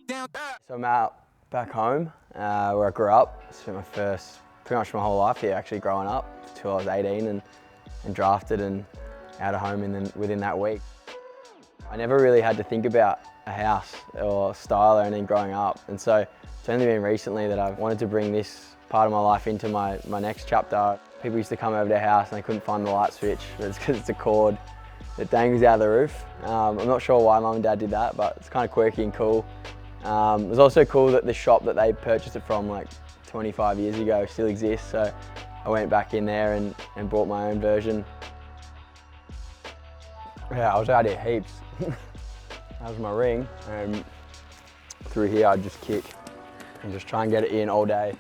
So I'm out back home where I grew up. Spent pretty much my whole life here actually growing up until I was 18 and drafted and out of home within that week. I never really had to think about a house or style or anything growing up, and so it's only been recently that I've wanted to bring this part of my life into my next chapter. People used to come over to the house and they couldn't find the light switch, but it's because it's a cord that dangles out of the roof. I'm not sure why Mum and Dad did that, but it's kind of quirky and cool. It was also cool that the shop that they purchased it from like 25 years ago still exists, so I went back in there and bought my own version. Yeah, I was out here heaps. That was my ring, and through here I'd just kick and just try and get it in all day.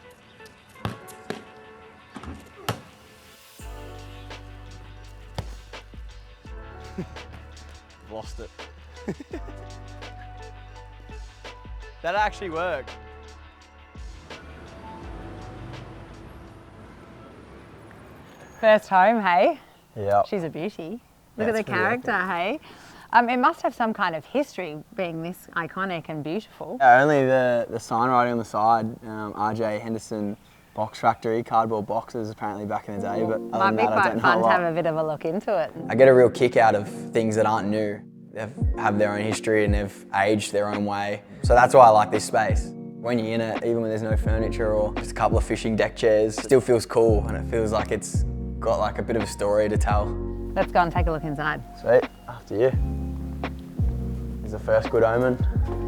Lost it. That actually worked. First home, hey? Yeah. She's a beauty. Look at the character, hey? It must have some kind of history being this iconic and beautiful. Only the sign writing on the side, RJ Henderson Box Factory, cardboard boxes apparently back in the day, but might be quite fun to have a bit of a look into it. I get a real kick out of things that aren't new. They have their own history and they've aged their own way. So that's why I like this space. When you're in it, even when there's no furniture or just a couple of fishing deck chairs, it still feels cool and it feels like it's got like a bit of a story to tell. Let's go and take a look inside. Sweet, after you. Here's the first good omen.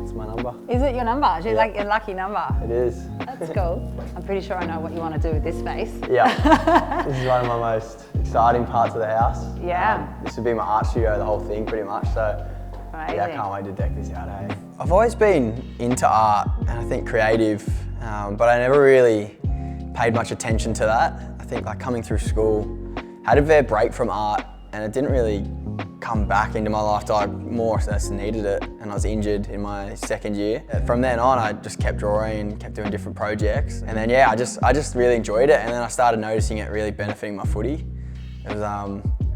It's my number. Is it your number? Is it like your lucky number? It is. That's cool. I'm pretty sure I know what you want to do with this space. Yeah, this is one of my most exciting parts of the house. Yeah. This would be my art studio, the whole thing pretty much, so Amazing. yeah, I can't wait to deck this out, hey. I've always been into art and I think creative, but I never really paid much attention to that. I think like coming through school, had a fair break from art and it didn't really come back into my life till I more or less needed it, and I was injured in my second year. From then on I just kept drawing and kept doing different projects, and then yeah, I just really enjoyed it, and then I started noticing it really benefiting my footy.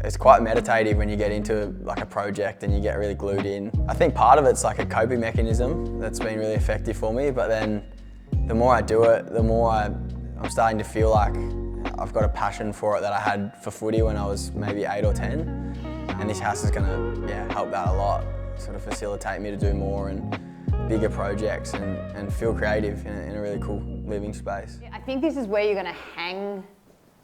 It's quite meditative when you get into like a project and you get really glued in. I think part of it's like a coping mechanism that's been really effective for me, but then the more I do it, the more I'm starting to feel like I've got a passion for it that I had for footy when I was maybe 8 or 10. And this house is gonna help that a lot, sort of facilitate me to do more and bigger projects and feel creative in a really cool living space. I think this is where you're going to hang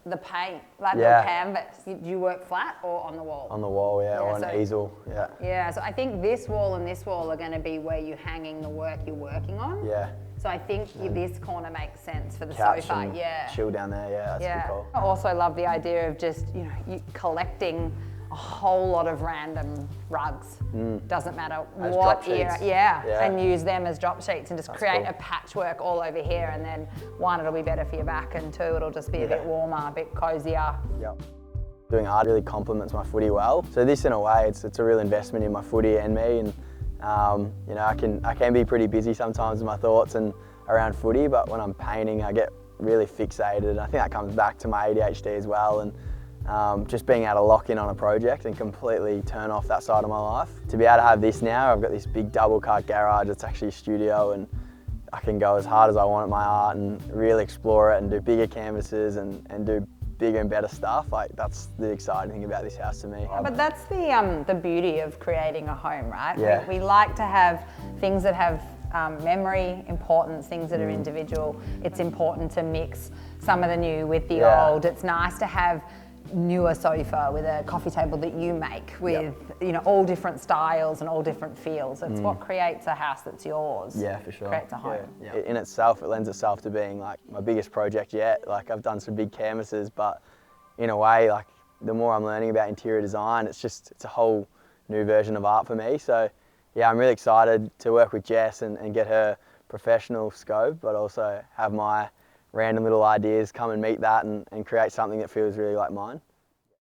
the paint, like the canvas. Do you work flat or on the wall? On the wall, yeah, or an easel, yeah. Yeah, so I think this wall and this wall are going to be where you're hanging the work you're working on. Yeah. So I think this corner makes sense for the Couch sofa. and Yeah. chill down there, yeah, that's a good call. I also love the idea of just, you collecting a whole lot of random rugs. Doesn't matter as what drop era, sheets. and use them as drop sheets and just create a patchwork all over here, and then one, it'll be better for your back, and two, it'll just be a bit warmer, a bit cozier. Yep. Doing art really complements my footy well. So this, in a way, it's a real investment in my footy and me, and you know, I can be pretty busy sometimes with my thoughts and around footy, but when I'm painting, I get really fixated. I think that comes back to my ADHD as well, and just being able to lock in on a project and completely turn off that side of my life. To be able to have this now, I've got this big double car garage, it's actually a studio, and I can go as hard as I want at my art and really explore it and do bigger canvases and do bigger and better stuff. Like, that's the exciting thing about this house to me. But that's the beauty of creating a home, right? Yeah. We like to have things that have memory, importance, things that are individual. It's important to mix some of the new with the old. It's nice to have newer sofa with a coffee table that you make with all different styles and all different feels. It's what creates a house that's yours. Yeah, for sure. Creates a home. Yeah. In itself, it lends itself to being like my biggest project yet. Like, I've done some big canvases, but in a way, like, the more I'm learning about interior design, it's a whole new version of art for me. So yeah, I'm really excited to work with Jess and get her professional scope, but also have my random little ideas come and meet that and create something that feels really like mine.